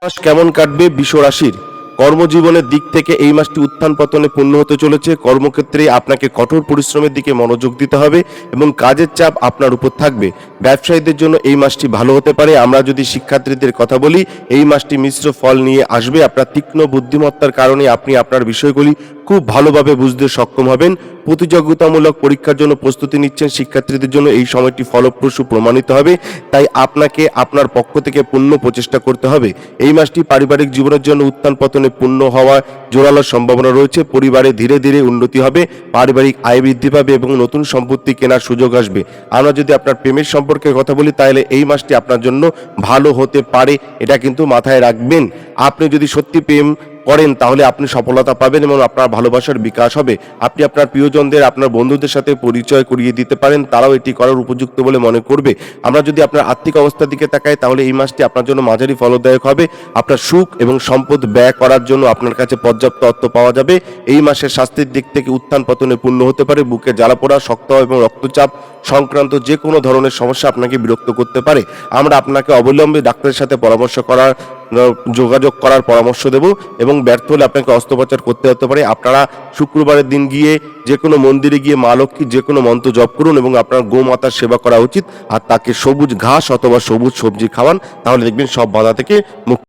মাস কেমন কাটবে বৃষ রাশির? কর্মজীবনের দিক থেকে এই মাসটি উত্থান পতনে পূর্ণ হতে চলেছে। কর্মক্ষেত্রে আপনাকে কঠোর পরিশ্রমের দিকে মনোযোগ দিতে হবে এবং কাজের চাপ আপনার উপর থাকবে। ব্যবসায়ীদের জন্য এই মাসটি ভালো হতে পারে। আমরা যদি শিক্ষার্থীদের কথা বলি, এই মাসটি মিশ্র ফল নিয়ে আসবে। আপনার তীক্ষ্ণ বুদ্ধিমত্তার কারণে আপনি আপনার বিষয়গুলি খুব ভালোভাবে বুঝতে সক্ষম হবেন। প্রতিযোগিতামূলক পরীক্ষার জন্য প্রস্তুতি নিচ্ছেন শিক্ষার্থীদের জন্য এই সময়টি ফলপ্রসূ প্রমাণিত হবে। তাই আপনাকে আপনার পক্ষ থেকে পূর্ণ প্রচেষ্টা করতে হবে। এই মাসটি পারিবারিক জীবনের জন্য উত্থান পতনে পূর্ণ হওয়ার জোরালো সম্ভাবনা রয়েছে। পরিবারে ধীরে ধীরে উন্নতি হবে, পারিবারিক আয় বৃদ্ধি পাবে এবং নতুন সম্পত্তি কেনার সুযোগ আসবে। আমরা যদি আপনার প্রেমের সম্পর্কে কথা বলি, তাহলে এই মাসটি আপনার জন্য ভালো হতে পারে, এটা কিন্তু মাথায় রাখবেন। আপনি যদি সত্যি প্রেম করেন তাহলে আপনি সফলতা পাবেন এবং আপনার ভালোবাসার বিকাশ হবে। আপনি আপনার প্রিয়জনদের, আপনার বন্ধুদের সাথে পরিচয় করিয়ে দিতে পারেন, তারাও এটি করার উপযুক্ত বলে মনে করবে। আমরা যদি আপনার আর্থিক অবস্থার দিকে তাকাই, তাহলে এই মাসটি আপনার জন্য মাঝারি ফলদায়ক হবে। আপনার সুখ এবং সম্পদ ব্যয় করার জন্য আপনার কাছে পর্যাপ্ত অর্থ পাওয়া যাবে। এই মাসের স্বাস্থ্যের দিক থেকে উত্থান পতনে পূর্ণ হতে পারে। বুকে জ্বালাপোড়া, শক্ত এবং রক্তচাপ সংক্রান্ত যে কোনো ধরনের সমস্যা আপনাকে বিরক্ত করতে পারে। আমরা আপনাকে অবিলম্বে ডাক্তারের সাথে যোগাযোগ করার পরামর্শ দেব এবং ব্যর্থ হলে আপনাকে অস্ত্রোপচার করতে হতে পারে। আপনারা শুক্রবারের দিন গিয়ে যে কোনো মন্দিরে গিয়ে মা লক্ষ্মীর যে কোনো মন্ত্র জপ করুন এবং আপনার গোমাতার সেবা করা উচিত। আর তাকে সবুজ ঘাস অথবা সবুজ সবজি খাওয়ান, তাহলে দেখবেন সব বাধা থেকে মুক্তি।